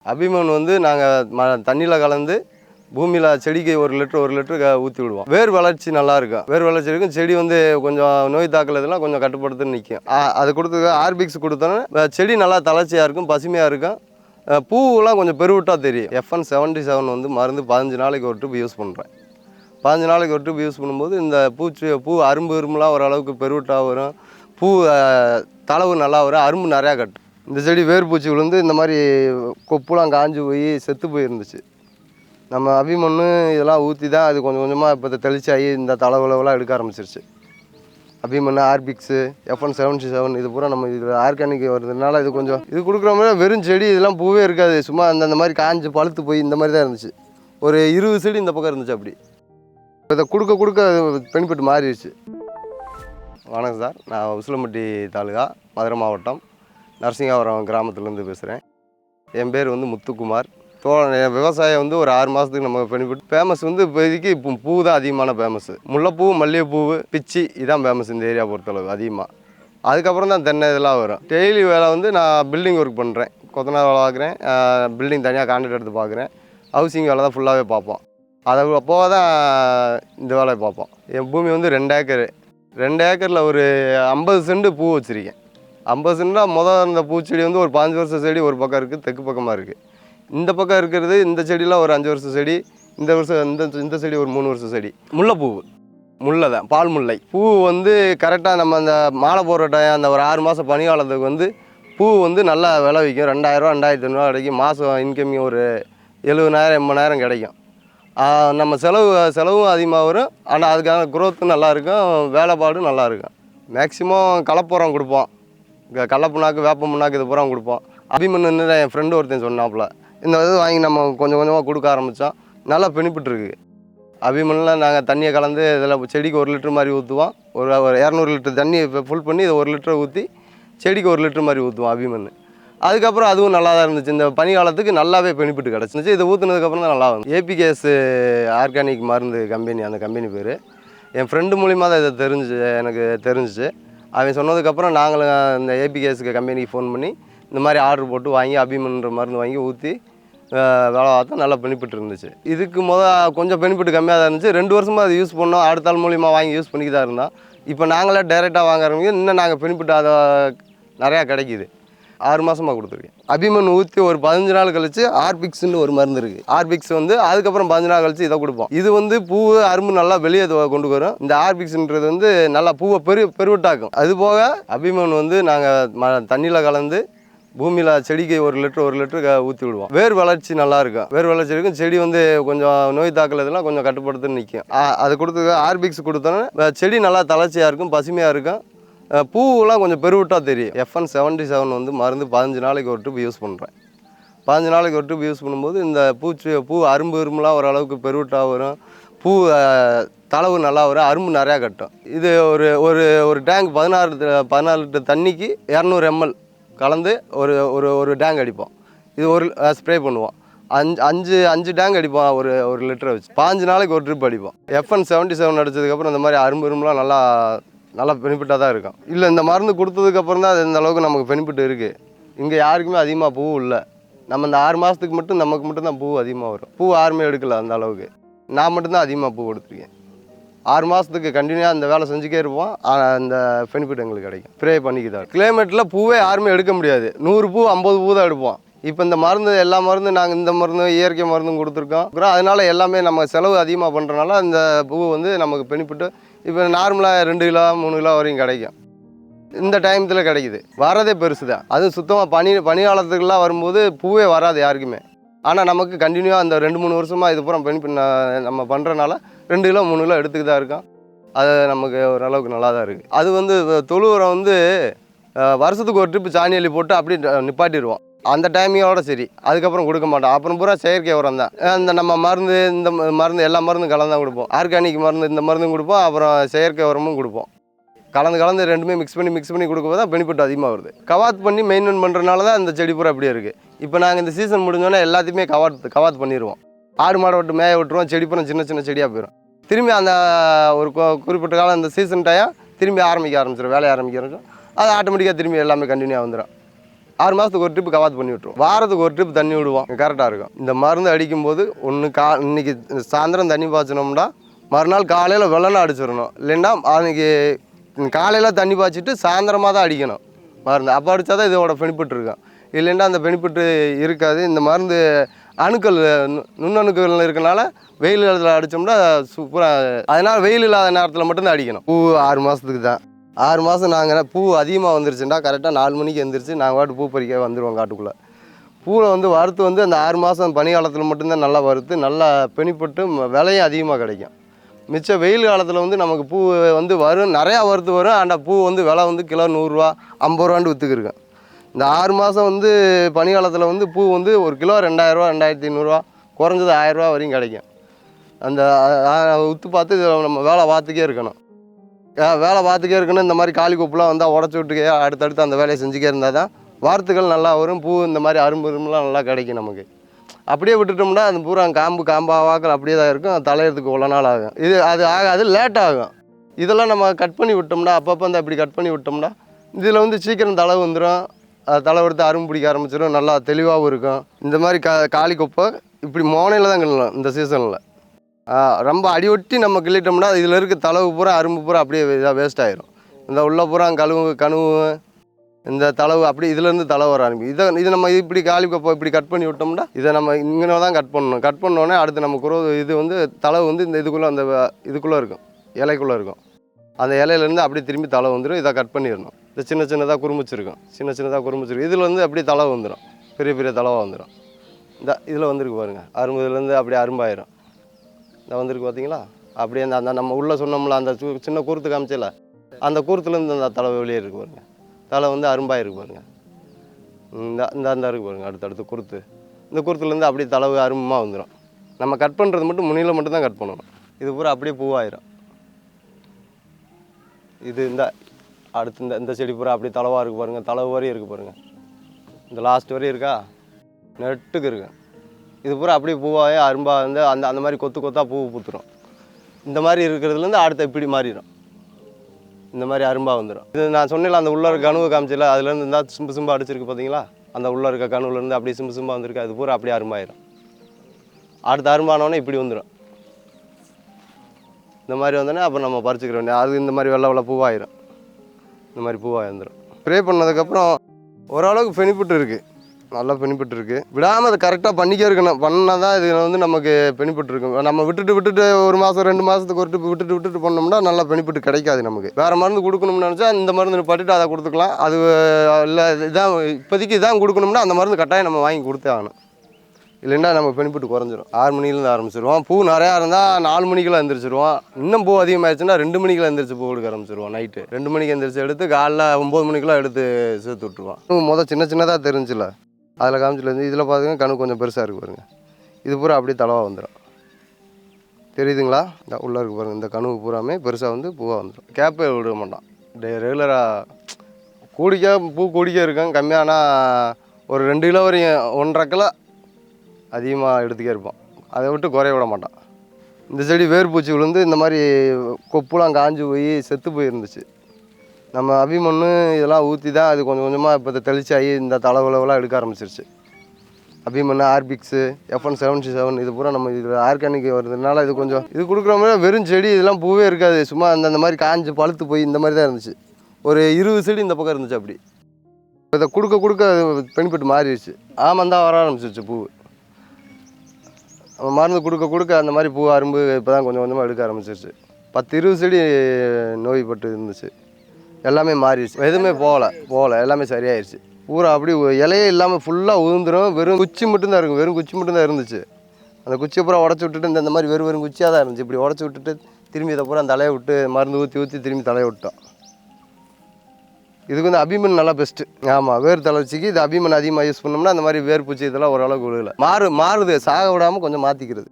அபிமன் வந்து நாங்கள் தண்ணியில் கலந்து பூமியில் செடிக்கு 1 லிட்டர் ஊற்றி விடுவோம். வேர் வளர்ச்சி நல்லா இருக்கும். வேர் வளர்ச்சி இருக்கும். செடி வந்து கொஞ்சம் நோய் தாக்கல் இதெல்லாம் கொஞ்சம் கட்டுப்படுத்துன்னு நிற்கும். அது கொடுத்து ஆர்பிக்ஸ் கொடுத்தோன்னா செடி நல்லா தளர்ச்சியாக இருக்கும், பசுமையாக இருக்கும். பூவெல்லாம் கொஞ்சம் பெருவிட்டாக தெரியும். FN77 வந்து மருந்து 15 நாளைக்கு ஒரு ட்ரிப் யூஸ் பண்ணுறேன். 15 நாளைக்கு ஒரு ட்ரிப் யூஸ் பண்ணும்போது இந்த பூ அரும்புலாம் ஓரளவுக்கு பெருவிட்டாக வரும். பூ தளவு நல்லா வரும், அரும்பு நிறையா கட்டும். இந்த செடி வேர் பூச்சி விழுந்து இந்த மாதிரி கொப்புலாம் காஞ்சி போய் செத்து போயிருந்துச்சு. நம்ம அபிமண்ணு இதெல்லாம் ஊற்றி தான் அது கொஞ்சம் கொஞ்சமாக இப்போ தெளிச்சாகி இந்த தளவுலாம் எடுக்க ஆரம்பிச்சிருச்சு. அபிமண்ணு, ஆர்பிக்ஸு, FN77 இது பூரா நம்ம இது ஆர்கானிக் வருதுனால இது கொஞ்சம் இது கொடுக்குற மாதிரி வெறும் செடி இதெல்லாம் பூவே இருக்காது. சும்மா அந்த மாதிரி காஞ்சி பழுத்து போய் இந்த மாதிரி தான் இருந்துச்சு. ஒரு 20 செடி இந்த பக்கம் இருந்துச்சு. அப்படி இதை கொடுக்க பெனிஃபிட் மாறிடுச்சு. வணக்கம் சார், நான் உசிலம்பட்டி தாலுகா, மதுரை மாவட்டம், நரசிங்காபுரம் கிராமத்துலேருந்து பேசுகிறேன். என் பேர் வந்து முத்துக்குமார். விவசாயம் வந்து ஒரு 6 மாதத்துக்கு நம்ம பெனிஃபிட். ஃபேமஸ் வந்து இப்போதைக்கு பூ தான் அதிகமான ஃபேமஸ்ஸு. முல்லைப்பூ, மல்லிகைப்பூ, பிச்சி இதான் ஃபேமஸ் இந்த ஏரியா பொறுத்தளவு அதிகமாக. அதுக்கப்புறம் தான் தென்னை இதெல்லாம் வரும். டெய்லி வேலை வந்து நான் பில்டிங் ஒர்க் பண்ணுறேன். கொத்தனார் வேலை பார்க்குறேன், பில்டிங் தனியாக கான்ட்ராக்ட் எடுத்து பார்க்குறேன். ஹவுசிங் வேலை தான் ஃபுல்லாகவே பார்ப்போம். அதை போக தான் இந்த வேலையை பார்ப்போம். என் பூமி வந்து 2 ஏக்கரு. 2 ஏக்கரில் ஒரு 50 சென்ட் பூ வச்சுருக்கேன். 50 சென்டாக அந்த பூச்செடி வந்து ஒரு 5 வருஷம் செடி ஒரு பக்கம் இருக்குது, தெற்கு பக்கமாக இருக்குது. இந்த பக்கம் இருக்கிறது இந்த செடியெலாம் ஒரு 5 வருஷம் செடி. இந்த வருஷம் இந்த செடி ஒரு 3 வருஷம் செடி. முல்லைப்பூ, முல்லை தான், பால் முல்லை. பூ வந்து கரெக்டாக நம்ம அந்த மாலை போடுற டைம், அந்த ஒரு 6 மாதம் பனிக்காலத்துக்கு வந்து பூ வந்து நல்லா விலை விற்கும். 2000 2500 கிடைக்கும். மாதம் இன்கமிங் ஒரு 70,000 80,000 கிடைக்கும். நம்ம செலவும் அதிகமாக வரும். ஆனால் அதுக்கான குரோத்தும் நல்லாயிருக்கும், வேலைப்பாடும் நல்லாயிருக்கும். மேக்ஸிமம் கலப்புரம் கொடுப்போம். கடல புண்ணாக்கு, வேப்ப புண்ணாக்கு இது பூரா கொடுப்போம். அபிமன்னு என் ஃப்ரெண்டு ஒருத்தன் சொன்னாப்புல, இந்த இது வாங்கி நம்ம கொஞ்சம் கொஞ்சமாக கொடுக்க ஆரம்பித்தோம். நல்லா பெனிஃபிட் இருக்குது. அபிமன்னில் நாங்கள் தண்ணியை கலந்து இதில் செடிக்கு 1 லிட்டர் மாதிரி ஊற்றுவோம். ஒரு 200 லிட்டர் தண்ணி ஃபுல் பண்ணி இதை 1 லிட்டர் ஊற்றி செடிக்கு 1 லிட்டர் மாதிரி ஊற்றுவோம் அபிமன்னு. அதுக்கப்புறம் அதுவும் நல்லா தான் இருந்துச்சு. இந்த பனி காலத்துக்கு நல்லாவே பெனிஃபிட் கிடச்சிருந்துச்சு. இதை ஊற்றுனதுக்கப்புறம் தான் நல்லா வந்து APKS ஆர்கானிக் மருந்து கம்பெனி, அந்த கம்பெனி பேர். என் ஃப்ரெண்டு மூலிமா தான் இதை எனக்கு தெரிஞ்சிச்சு. அவன் சொன்னதுக்கப்புறம் நாங்களும் இந்த APKS கம்பெனிக்கு ஃபோன் பண்ணி இந்த மாதிரி ஆர்டர் போட்டு வாங்கி அபிமன்ற மருந்து வாங்கி ஊற்றி வேலை பார்த்தா நல்லா பெனிஃபிட் இருந்துச்சு. இதுக்கு கொஞ்சம் பெனிஃபிட் கம்மியாக தான் இருந்துச்சு. 2 வருஷமாக அது யூஸ் பண்ணோம். அடுத்த ஆள் மூலிமா வாங்கி யூஸ் பண்ணிக்க தான் இருந்தோம். இப்போ நாங்களே டைரெக்டாக வாங்க ஆரம்பிக்கும். இன்னும் நாங்கள் பெனிஃபிட் அதை நிறையா கிடைக்கிது. 6 மாதமாக கொடுத்துருக்கேன். அபிமன் ஊற்றி ஒரு 15 நாள் கழிச்சு ஆர்பிக்ஸ்ன்னு ஒரு மருந்து இருக்குது. ஆர்பிக்ஸ் வந்து அதுக்கப்புறம் 15 நாள் கழிச்சு இதை கொடுப்போம். இது வந்து பூவு அரும்பு நல்லா வெளியே கொண்டு வரும். இந்த ஆர்பிக்ஸ்ன்றது வந்து நல்லா பூவை பெருவிட்டாக்கும். அது போக அபிமன் வந்து நாங்கள் தண்ணியில் கலந்து பூமியில் செடிக்கு 1 லிட்டர் ஊற்றி விடுவோம். வேர் வளர்ச்சி நல்லா இருக்கும். வேர் வளர்ச்சி இருக்கும். செடி வந்து கொஞ்சம் நோய் தாக்கல் இதெல்லாம் கொஞ்சம் கட்டுப்படுத்துன்னு நிற்கும். அது கொடுத்து ஆர்பிக்ஸ் கொடுத்தோன்னா செடி நல்லா தளர்ச்சியாக இருக்கும், பசுமையாக இருக்கும். பூவெல்லாம் கொஞ்சம் பெருவிட்டாக தெரியும். FN77 வந்து மருந்து 15 நாளைக்கு ஒரு ட்ரிப் யூஸ் பண்ணுறேன். 15 நாளைக்கு ஒரு ட்ரிப் யூஸ் பண்ணும்போது இந்த பூ அரும்புலாம் ஓரளவுக்கு பெருவிட்டாக வரும். பூ தளவு நல்லா வரும், அரும்பு நிறையா கட்டும். இது ஒரு டேங்க் 14 லிட்டர் தண்ணிக்கு 200 ml கலந்து ஒரு டேங்க் அடிப்போம். இது ஒரு ஸ்ப்ரே பண்ணுவோம். 5 டேங்க் அடிப்போம். ஒரு லிட்டரை வச்சு 15 நாளைக்கு ஒரு ட்ரிப் அடிப்போம். FN77 அடித்ததுக்கப்புறம் இந்த மாதிரி அரும்புலாம் நல்லா பெனிஃபிட்டாக தான் இருக்கும். இல்லை, இந்த மருந்து கொடுத்ததுக்கப்புறம் தான் அது இந்த அளவுக்கு நமக்கு பெனிஃபிட் இருக்குது. இங்கே யாருக்குமே அதிகமாக பூ இல்லை. நம்ம இந்த 6 மாதத்துக்கு நமக்கு மட்டும்தான் பூ அதிகமாக வரும். பூ யாருமே எடுக்கல அந்த அளவுக்கு. நான் மட்டும்தான் அதிகமாக பூ கொடுத்துருக்கேன். 6 மாதத்துக்கு கண்டினியூவாக இந்த வேலை செஞ்சுக்கே இருப்போம். அந்த பெனிஃபிட் எங்களுக்கு கிடைக்கும். ப்ரே பண்ணிக்கிதான். கிளைமேட்டில் பூவே யாருமே எடுக்க முடியாது. 100 பூ 50 பூ தான் எடுப்போம். இப்போ இந்த மருந்து எல்லா மருந்தும் நாங்கள் இந்த மருந்து இயற்கை மருந்தும் கொடுத்துருக்கோம். அதனால் எல்லாமே நம்ம செலவு அதிகமாக பண்ணுறனால இந்த பூ வந்து நமக்கு பெனிஃபிட்டு இப்போ நார்மலாக 2 கிலோ 3 கிலோ வரைக்கும் கிடைக்கும். இந்த டைமத்தில் கிடைக்குது. வரதே பெருசு தான். அதுவும் சுத்தமாக பனி காலத்துக்கெல்லாம் வரும்போது பூவே வராது யாருக்குமே. ஆனால் நமக்கு கண்டினியூவாக அந்த 2-3 வருஷமாக இது பூரா பெனிஃபிட் நம்ம பண்ணுறனால 2 கிலோ 3 கிலோ எடுத்துக்கிட்டு தான் இருக்கோம். அது நமக்கு ஓரளவுக்கு நல்லா தான் இருக்குது. அது வந்து தொழு உரம் வந்து வருஷத்துக்கு ஒரு ட்ரிப்பு சாணி அள்ளி போட்டு அப்படியே நிப்பாட்டிடுவோம். அந்த டைமிங்கோட சரி. அதுக்கப்புறம் கொடுக்க மாட்டோம். அப்புறம் பூரா செயற்கை உரம் தான். இந்த நம்ம மருந்து எல்லா மருந்தும் கலந்து தான் கொடுப்போம். ஆர்கானிக் மருந்து இந்த மருந்தும் கொடுப்போம், அப்புறம் செயற்கை உரமும் கொடுப்போம். கலந்து ரெண்டுமே மிக்ஸ் பண்ணி கொடுக்கும்போது தான் பெனிஃபிட் அதிகமாக வருது. கவாத் பண்ணி மெயின்டைன் பண்ணுறதுனால தான் இந்த செடி பூரா அப்படியே இருக்குது. இப்போ நாங்கள் இந்த சீசன் முடிஞ்சோன்னே எல்லாத்தையுமே கவாத் பண்ணிடுவோம். ஆடு மாடை விட்டு மேய விட்டுருவோம். செடி பூரா சின்ன செடியாக போயிடும். திரும்பி அந்த ஒரு குறிப்பிட்ட காலம் இந்த சீசன் டைம் திரும்பி வேலையை ஆரம்பிக்கிறோம். அது ஆட்டோமேட்டிக்காக திரும்பி எல்லாமே கண்டினியூவாக வந்துடும். 6 மாதத்துக்கு ஒரு ட்ரிப்பு கவாத்து பண்ணி விட்டுருவோம். வாரத்துக்கு ஒரு ட்ரிப் தண்ணி விடுவோம், கரெக்டாக இருக்கும். இந்த மருந்து அடிக்கும்போது இன்னைக்கு சாயந்தரம் தண்ணி பாய்ச்சினோம்னா மறுநாள் காலையில் வெள்ளனை அடிச்சிடணும். இல்லைன்னா அன்றைக்கி காலையில் தண்ணி பாய்ச்சிட்டு சாயந்தரமாக தான் அடிக்கணும் மருந்து. அப்போ அடித்தா தான் இதோட பெனிஃபிட் இருக்கும். இல்லைன்னா அந்த பெனிஃபிட்டு இருக்காது. இந்த மருந்து அணுக்கள் நுண்ணணுக்கள் இருக்கனால வெயில் காலத்தில் அடித்தோம்னா சூப்பராக. அதனால் வெயில் இல்லாத நேரத்தில் மட்டும்தான் அடிக்கணும். பூ 6 மாதத்துக்கு தான். 6 மாதம் நாங்கள் பூ அதிகமாக வந்துருச்சுன்னா கரெக்டாக 4 மணிக்கு எழுந்திரிச்சு நாங்கள் பாட்டு பூ பறிக்க வந்துடுவோம் காட்டுக்குள்ளே. பூவில் வறுத்து அந்த 6 மாதம் பனி காலத்தில் மட்டும்தான் நல்லா வறுத்து நல்லா பெனிப்பட்டு விலையும் அதிகமாக கிடைக்கும். மிச்சம் வெயில் காலத்தில் நமக்கு பூ வரும், நிறையா வறுத்து வரும். அந்த பூ விலை கிலோ 100 ரூபா 50 ரூபான்னு விற்றுக்கிருக்கேன். இந்த 6 மாதம் பனி காலத்தில் பூ ஒரு கிலோ 2000 ரூபா 2500 ரூபா, குறைஞ்சது 1000 ரூபா வரையும் கிடைக்கும். அந்த உத்து பார்த்து இதில் நம்ம வேலை பார்த்துக்கே இருக்கணும். இந்த மாதிரி காலி கொப்புலாம் வந்தால் உடச்சி விட்டுக்கே அடுத்தடுத்து அந்த வேலையை செஞ்சுக்கே இருந்தால் தான் வார்த்துகள் நல்லா வரும். பூ இந்த மாதிரி அரும்புலாம் நல்லா கிடைக்கும் நமக்கு. அப்படியே விட்டுட்டோம்னா அந்த பூரா காம்பாவாக்கள் அப்படியே தான் இருக்கும். தலையிறதுக்கு இவ்வளோ நாள் ஆகும். அது ஆகாது, லேட் ஆகும். இதெல்லாம் நம்ம கட் பண்ணி விட்டோம்னா அப்பப்போ இப்படி கட் பண்ணி விட்டோம்னா இதில் சீக்கிரம் தலை வந்துடும். தலை எடுத்து அரும்பு பிடிக்க ஆரம்பிச்சிடும், நல்லா தெளிவாகவும் இருக்கும். இந்த மாதிரி காலி கொப்பை இப்படி மோனையில் தான் கிள்ளலாம் இந்த சீசனில். ரொம்ப அடிவொட்டி நம்ம கிள்ளிட்டோம்னா இதில் இருக்க தளவு பூரா அரும்பு பூரா அப்படியே இதாக வேஸ்ட் ஆகிரும். இந்த உள்ள பூரா கனவு இந்த தளவு அப்படி இதுலேருந்து தளவு வர ஆரம்பிக்கும். இது நம்ம இப்படி காலி கொப்பை இப்படி கட் பண்ணி விட்டோம்னா இதை நம்ம இங்கே தான் கட் பண்ணணும். கட் பண்ணோடனே அடுத்து நம்ம இது தளவு இந்த இதுக்குள்ளே அந்த இதுக்குள்ளே இருக்கும், இலைக்குள்ளே இருக்கும். அந்த இலையிலேருந்து அப்படியே திரும்பி தளவு வந்துடும். இதை கட் பண்ணிடணும். இது சின்னதாக குறுமிச்சிருக்கும். இதில் அப்படியே தளவு வந்துடும், பெரிய தளவாக வந்துடும். இதில் வந்துருக்கு பாருங்கள், அரும்பு இதுலேருந்து அப்படியே அரும்பாயிரும். இந்த வந்திருக்கு பார்த்தீங்களா? அப்படியே அந்த நம்ம உள்ளே சொன்னோம்ல அந்த சின்ன கூர்த்து காமிச்சல, அந்த கூர்த்துலேருந்து அந்த தலை வெளியே இருக்குது பாருங்கள். தலை அரும்பாயிருக்கு பாருங்கள். இந்த இருக்கு பாருங்கள், அடுத்தடுத்து குருத்து. இந்த குருத்துலேருந்து அப்படியே தளவு அரும்பமாக வந்துடும். நம்ம கட் பண்ணுறது மட்டும் முனியில் மட்டும்தான் கட் பண்ணணும். இது பூரா அப்படியே பூவாயிரும். இது அடுத்து இந்த செடி பூரா அப்படியே தளவாக இருக்குது பாருங்கள். தளவு வரையும் இருக்குது பாருங்கள். இந்த லாஸ்ட் வரையும் இருக்கா, நெட்டுக்கு இருக்கு. இது பூரா அப்படியே பூவாகி அரும்பாக அந்த மாதிரி கொத்தாக பூ பூத்துரும். இந்த மாதிரி இருக்கிறதுலேருந்து அடுத்த இப்படி மாறிடும். இந்த மாதிரி அரும்பாக வந்துடும். இது நான் சொன்னேன் அந்த உள்ள இருக்க கனவு காமிச்சில, அதுலேருந்து இருந்தால் சிம்பு அடிச்சிருக்கு பார்த்தீங்களா? அந்த உள்ளே இருக்க கனவுலேருந்து அப்படியே சிம்பு வந்துருக்கு. அது பூரா அப்படியே அரும்பாயிரும். அடுத்த அரும்பானோடனே இப்படி வந்துடும். இந்த மாதிரி வந்தோடனே அப்புறம் நம்ம பறிச்சுக்கிற வேண்டிய அது இந்த மாதிரி வெள்ளை பூவாயிரும். இந்த மாதிரி பூவாக வந்துடும். ஸ்ப்ரே பண்ணதுக்கப்புறம் ஓரளவுக்கு பெனிஃபிட் இருக்குது, நல்லா பெனிஃபிட் இருக்குது. விடாமல் அதை கரெக்டாக பண்ணிக்கே இருக்கணும். பண்ணால் தான் இது நமக்கு பெனிஃபிட் இருக்கும். நம்ம விட்டுட்டு 1 மாதம் 2 மாதத்துக்கு ஒரு டிப்பு விட்டுட்டு பண்ணோம்னா நல்லா பெனிஃபிட் கிடைக்காது நமக்கு. வேறு மருந்து கொடுக்கணும்னு நினச்சா இந்த மருந்து பட்டுட்டு அதை கொடுத்துக்கலாம். அது இல்லை இதான் இப்போதைக்கு இதான் கொடுக்கணும்னா அந்த மருந்து கட்டாயம் நம்ம வாங்கி கொடுத்தே ஆகணும். இல்லைன்னா நம்ம பெனிஃபிட் குறைஞ்சிரும். 6 மணிலேருந்து ஆரம்பிச்சிருவோம். பூ நிறையா இருந்தால் 4 மணிக்கெல்லாம் எழுந்திரிச்சிருவோம். இன்னும் பூ அதிகமாகிடுச்சுன்னா 2 மணிக்கெல்லாம் எழுந்திரிச்சு பூ எடுக்க ஆரம்பிச்சிருவோம். நைட்டு 2 மணிக்கு எழுந்திரிச்சு எடுத்து காலைல 9 மணிக்கெல்லாம் எடுத்து சேர்த்து விட்டுருவோம். சின்னதாக தெரிஞ்சில்ல, அதில் காமிச்சிலேருந்து இதில் பார்த்தீங்கன்னா கணக்கு கொஞ்சம் பெருசாக இருக்குது பாருங்கள். இது பூரா அப்படியே தளவாக வந்துடும். தெரியுதுங்களா? இந்த உள்ளே இருக்குது பாருங்கள். இந்த கனவு பூராமே பெருசாக பூவாக வந்துடும். கேப்பே விட மாட்டான். ரெகுலராக பூ கூடிக்க இருக்கும். கம்மியானா ஒரு 2 கிலோ வரையும் 1.5 கிலோ அதிகமாக எடுத்துக்கே இருப்போம். அதை விட்டு குறைய விட மாட்டான். இந்த செடி வேர்பூச்சி விழுந்து இந்த மாதிரி கொப்புலாம் காஞ்சி போய் செத்து போயிருந்துச்சு. நம்ம அபிமண்ணு இதெல்லாம் ஊற்றி தான் அது கொஞ்சம் கொஞ்சமாக இப்போ தெளிச்சாகி இந்த தளவுலாம் எடுக்க ஆரம்பிச்சிருச்சு. அபிமண்ணு, ஆர்பிக்ஸு, FN77 இது பூரா நம்ம இது ஆர்கானிக் வருதுனால இது கொஞ்சம் இது கொடுக்குற மாதிரி வெறும் செடி இதெல்லாம் பூவே இருக்காது. சும்மா அந்த மாதிரி காஞ்சி பழுத்து போய் இந்த மாதிரி தான் இருந்துச்சு. ஒரு 20 செடி இந்த பக்கம் இருந்துச்சு. அப்படி இதை கொடுக்க பெனிஃபிட் மாறிடுச்சு. ஆமாந்தான் வர ஆரம்பிச்சிருச்சு பூ. மருந்து கொடுக்க அந்த மாதிரி பூ அரும்பு இப்போ தான் கொஞ்சம் கொஞ்சமாக எடுக்க ஆரம்பிச்சிருச்சு. 10-20 செடி நோய்பட்டு இருந்துச்சு. எல்லாமே மாறிடுச்சு. எதுவுமே போகலை எல்லாமே சரியாயிடுச்சு. பூரா அப்படி இலையே இல்லாமல் ஃபுல்லாக உதிர்ந்துடும். வெறும் குச்சி மட்டும்தான் இருக்கும். வெறும் குச்சி மட்டும்தான் இருந்துச்சு. அந்த குச்சியை பூரா உடச்சி விட்டுட்டு இந்த மாதிரி வெறும் குச்சியாக தான் இருந்துச்சு. இப்படி உடச்சி விட்டுட்டு திரும்பி இதை பூரா தலையை விட்டு மருந்து ஊற்றி திரும்பி தலையை விட்டோம். இதுக்கு அபிமன் நல்லா பெஸ்ட்டு. ஆமாம், வேர் தளர்ச்சிக்கு இது அபிமன் அதிகமாக யூஸ் பண்ணோம்னா அந்த மாதிரி வேர் பூச்சி இதெல்லாம் ஓரளவுக்கு விழுகலை. மாறுது, சாக விடாமல் கொஞ்சம் மாற்றிக்கிறது.